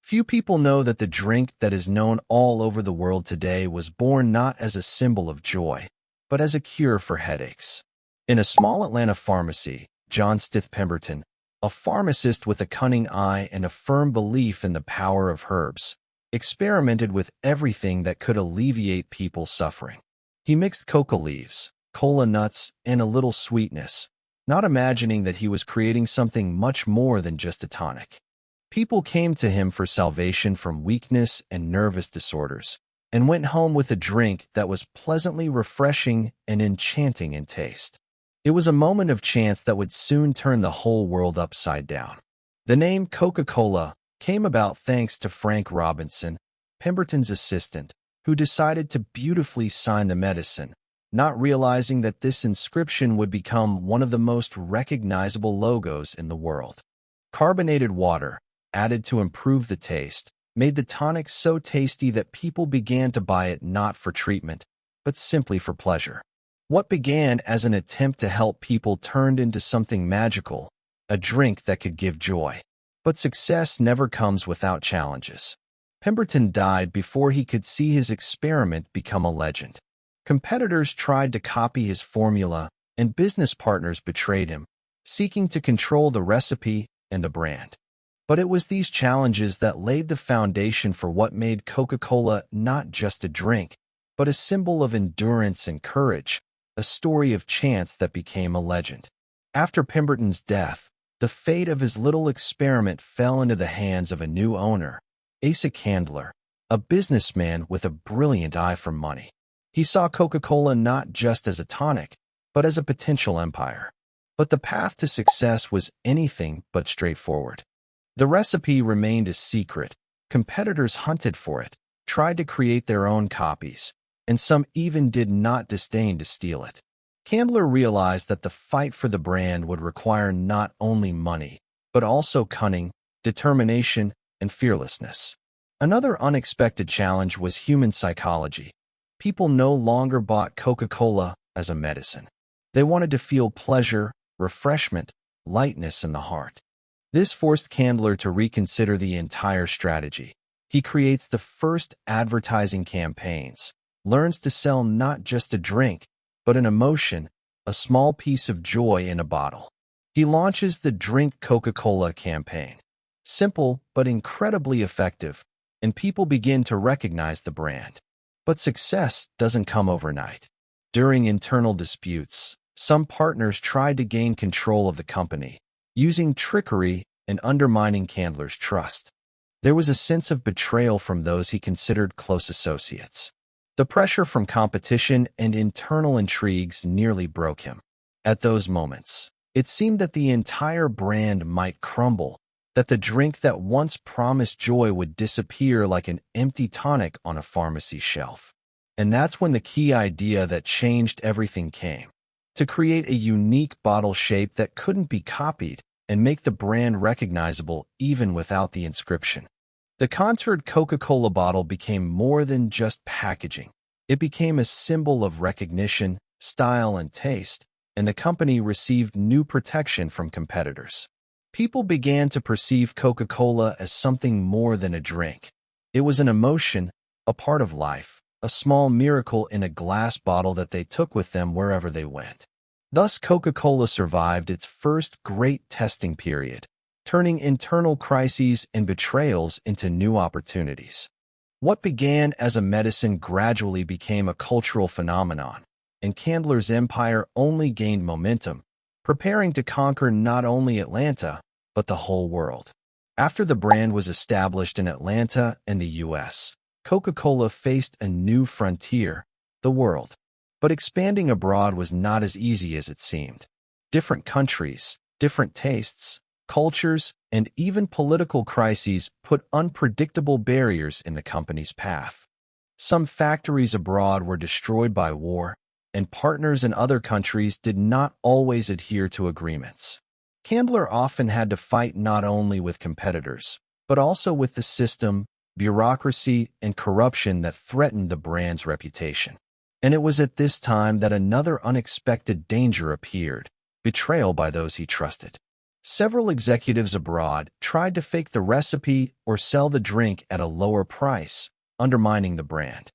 Few people know that the drink that is known all over the world today was born not as a symbol of joy, but as a cure for headaches. In a small Atlanta pharmacy, John Stith Pemberton, a pharmacist with a cunning eye and a firm belief in the power of herbs, experimented with everything that could alleviate people's suffering. He mixed coca leaves, cola nuts, and a little sweetness, not imagining that he was creating something much more than just a tonic. People came to him for salvation from weakness and nervous disorders, and went home with a drink that was pleasantly refreshing and enchanting in taste. It was a moment of chance that would soon turn the whole world upside down. The name Coca-Cola came about thanks to Frank Robinson, Pemberton's assistant, who decided to beautifully sign the medicine, not realizing that this inscription would become one of the most recognizable logos in the world. Carbonated water, added to improve the taste, made the tonic so tasty that people began to buy it not for treatment, but simply for pleasure. What began as an attempt to help people turned into something magical, a drink that could give joy. But success never comes without challenges. Pemberton died before he could see his experiment become a legend. Competitors tried to copy his formula, and business partners betrayed him, seeking to control the recipe and the brand. But it was these challenges that laid the foundation for what made Coca-Cola not just a drink, but a symbol of endurance and courage, a story of chance that became a legend. After Pemberton's death, the fate of his little experiment fell into the hands of a new owner, Asa Candler, a businessman with a brilliant eye for money. He saw Coca-Cola not just as a tonic, but as a potential empire. But the path to success was anything but straightforward. The recipe remained a secret. Competitors hunted for it, tried to create their own copies, and some even did not disdain to steal it. Candler realized that the fight for the brand would require not only money, but also cunning, determination, and fearlessness. Another unexpected challenge was human psychology. People no longer bought Coca-Cola as a medicine. They wanted to feel pleasure, refreshment, lightness in the heart. This forced Candler to reconsider the entire strategy. He creates the first advertising campaigns, learns to sell not just a drink, but an emotion, a small piece of joy in a bottle. He launches the Drink Coca-Cola campaign. Simple but incredibly effective, and people begin to recognize the brand. But success doesn't come overnight. During internal disputes, some partners tried to gain control of the company, using trickery and undermining Candler's trust. There was a sense of betrayal from those he considered close associates. The pressure from competition and internal intrigues nearly broke him. At those moments, it seemed that the entire brand might crumble, that the drink that once promised joy would disappear like an empty tonic on a pharmacy shelf. And that's when the key idea that changed everything came: to create a unique bottle shape that couldn't be copied and make the brand recognizable even without the inscription. The contoured Coca-Cola bottle became more than just packaging. It became a symbol of recognition, style, and taste, and the company received new protection from competitors. People began to perceive Coca-Cola as something more than a drink. It was an emotion, a part of life, a small miracle in a glass bottle that they took with them wherever they went. Thus, Coca-Cola survived its first great testing period, turning internal crises and betrayals into new opportunities. What began as a medicine gradually became a cultural phenomenon, and Candler's empire only gained momentum, preparing to conquer not only Atlanta, but the whole world. After the brand was established in Atlanta and the U.S., Coca-Cola faced a new frontier, the world. But expanding abroad was not as easy as it seemed. Different countries, different tastes, cultures, and even political crises put unpredictable barriers in the company's path. Some factories abroad were destroyed by war, and partners in other countries did not always adhere to agreements. Candler often had to fight not only with competitors, but also with the system, bureaucracy, and corruption that threatened the brand's reputation. And it was at this time that another unexpected danger appeared: betrayal by those he trusted. Several executives abroad tried to fake the recipe or sell the drink at a lower price, undermining the brand.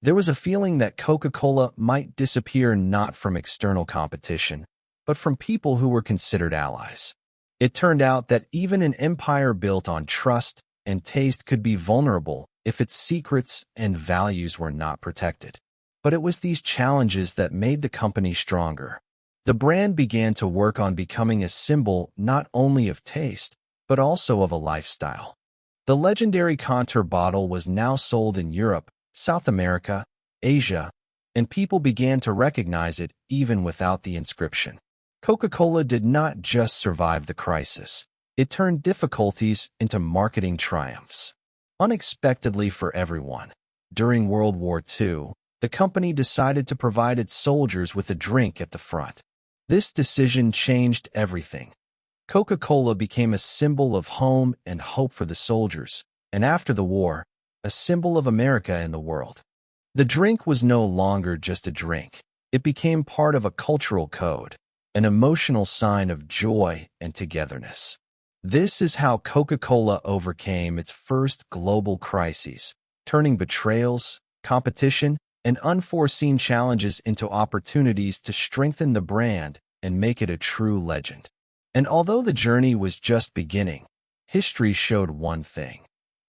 There was a feeling that Coca-Cola might disappear not from external competition, but from people who were considered allies. It turned out that even an empire built on trust and taste could be vulnerable if its secrets and values were not protected. But it was these challenges that made the company stronger. The brand began to work on becoming a symbol not only of taste, but also of a lifestyle. The legendary contour bottle was now sold in Europe, South America, Asia, and people began to recognize it even without the inscription. Coca-Cola did not just survive the crisis. It turned difficulties into marketing triumphs. Unexpectedly for everyone, during World War II, the company decided to provide its soldiers with a drink at the front. This decision changed everything. Coca-Cola became a symbol of home and hope for the soldiers, and after the war, a symbol of America in the world. The drink was no longer just a drink. It became part of a cultural code, an emotional sign of joy and togetherness. This is how Coca-Cola overcame its first global crises, turning betrayals, competition, and unforeseen challenges into opportunities to strengthen the brand and make it a true legend. And although the journey was just beginning, history showed one thing.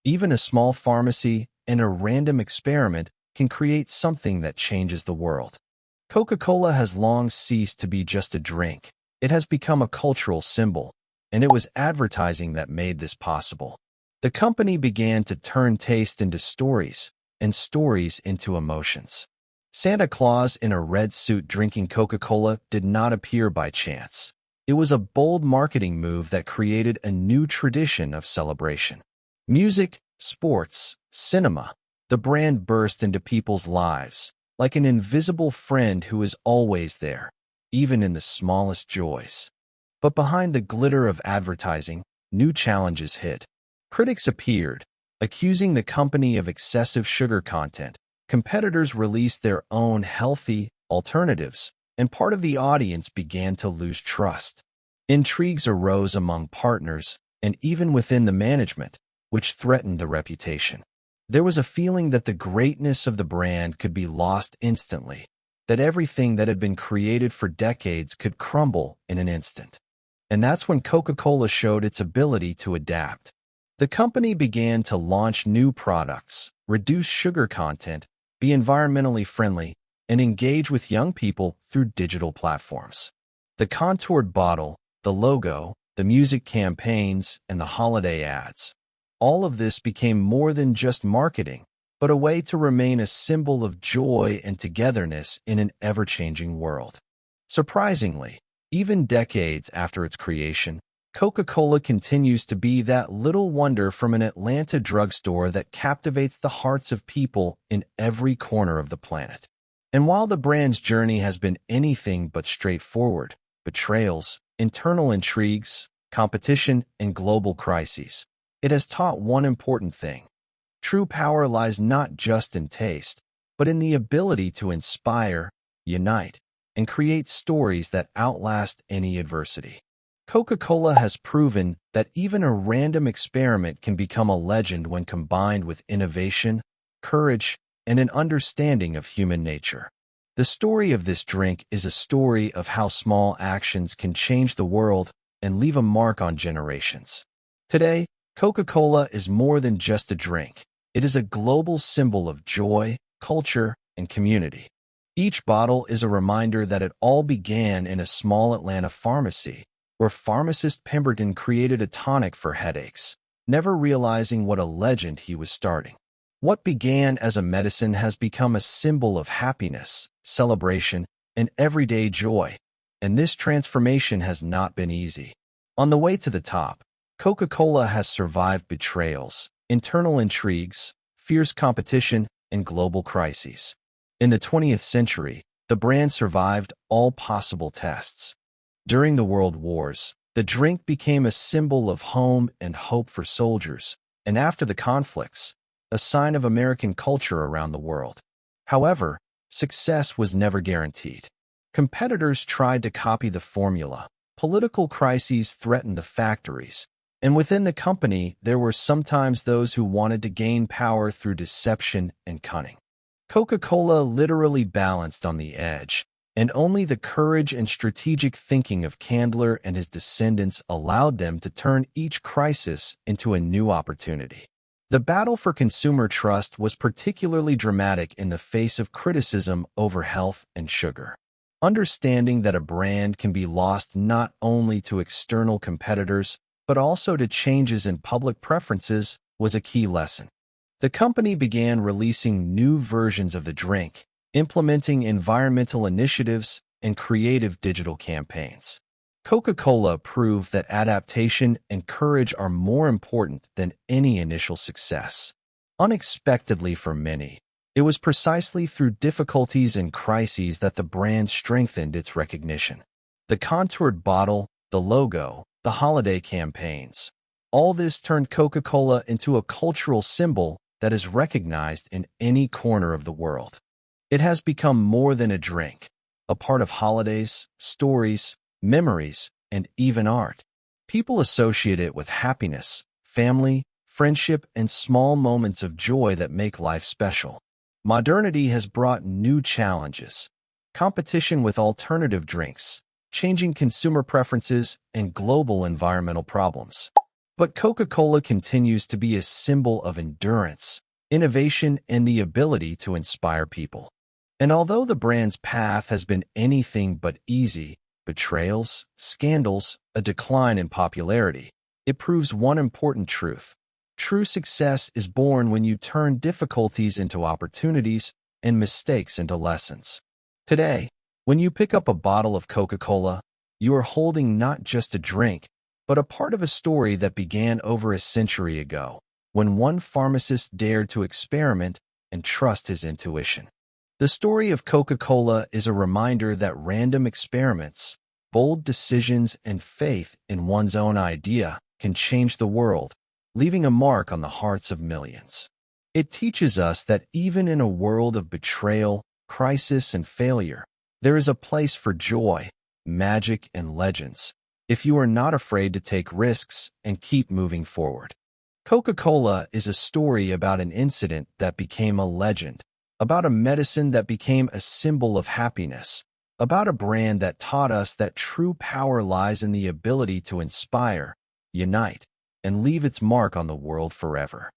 Even a small pharmacy and a random experiment can create something that changes the world. Coca-Cola has long ceased to be just a drink. It has become a cultural symbol, and it was advertising that made this possible. The company began to turn taste into stories, and stories into emotions. Santa Claus in a red suit drinking Coca-Cola did not appear by chance. It was a bold marketing move that created a new tradition of celebration. Music, sports, cinema, the brand burst into people's lives, like an invisible friend who is always there, even in the smallest joys. But behind the glitter of advertising, new challenges hid. Critics appeared, accusing the company of excessive sugar content. Competitors released their own healthy alternatives, and part of the audience began to lose trust. Intrigues arose among partners and even within the management, which threatened the reputation. There was a feeling that the greatness of the brand could be lost instantly, that everything that had been created for decades could crumble in an instant. And that's when Coca-Cola showed its ability to adapt. The company began to launch new products, reduce sugar content, be environmentally friendly, and engage with young people through digital platforms. The contoured bottle, the logo, the music campaigns, and the holiday ads. All of this became more than just marketing, but a way to remain a symbol of joy and togetherness in an ever-changing world. Surprisingly, even decades after its creation, Coca-Cola continues to be that little wonder from an Atlanta drugstore that captivates the hearts of people in every corner of the planet. And while the brand's journey has been anything but straightforward, betrayals, internal intrigues, competition, and global crises, it has taught one important thing. True power lies not just in taste, but in the ability to inspire, unite, and create stories that outlast any adversity. Coca-Cola has proven that even a random experiment can become a legend when combined with innovation, courage, and an understanding of human nature. The story of this drink is a story of how small actions can change the world and leave a mark on generations. Today, Coca-Cola is more than just a drink. It is a global symbol of joy, culture, and community. Each bottle is a reminder that it all began in a small Atlanta pharmacy, where pharmacist Pemberton created a tonic for headaches, never realizing what a legend he was starting. What began as a medicine has become a symbol of happiness, celebration, and everyday joy, and this transformation has not been easy. On the way to the top, Coca-Cola has survived betrayals, internal intrigues, fierce competition, and global crises. In the 20th century, the brand survived all possible tests. During the World Wars, the drink became a symbol of home and hope for soldiers, and after the conflicts, a sign of American culture around the world. However, success was never guaranteed. Competitors tried to copy the formula, Political crises threatened the factories, and within the company there were sometimes those who wanted to gain power through deception and cunning. Coca-Cola literally balanced on the edge, and only the courage and strategic thinking of Candler and his descendants allowed them to turn each crisis into a new opportunity. The battle for consumer trust was particularly dramatic in the face of criticism over health and sugar. Understanding that a brand can be lost not only to external competitors, but also to changes in public preferences was a key lesson. The company began releasing new versions of the drink, implementing environmental initiatives and creative digital campaigns. Coca-Cola proved that adaptation and courage are more important than any initial success. Unexpectedly for many, it was precisely through difficulties and crises that the brand strengthened its recognition. The contoured bottle, the logo, the holiday campaigns, all this turned Coca-Cola into a cultural symbol that is recognized in any corner of the world. It has become more than a drink, a part of holidays, stories, memories, and even art. People associate it with happiness, family, friendship, and small moments of joy that make life special. Modernity has brought new challenges: competition with alternative drinks, changing consumer preferences, and global environmental problems. But Coca-Cola continues to be a symbol of endurance, innovation, and the ability to inspire people. And although the brand's path has been anything but easy, betrayals, scandals, a decline in popularity, it proves one important truth. True success is born when you turn difficulties into opportunities and mistakes into lessons. Today, when you pick up a bottle of Coca-Cola, you are holding not just a drink, but a part of a story that began over a century ago, when one pharmacist dared to experiment and trust his intuition. The story of Coca-Cola is a reminder that random experiments, bold decisions, and faith in one's own idea can change the world, leaving a mark on the hearts of millions. It teaches us that even in a world of betrayal, crisis, and failure, there is a place for joy, magic, and legends, if you are not afraid to take risks and keep moving forward. Coca-Cola is a story about an incident that became a legend, about a medicine that became a symbol of happiness, about a brand that taught us that true power lies in the ability to inspire, unite, and leave its mark on the world forever.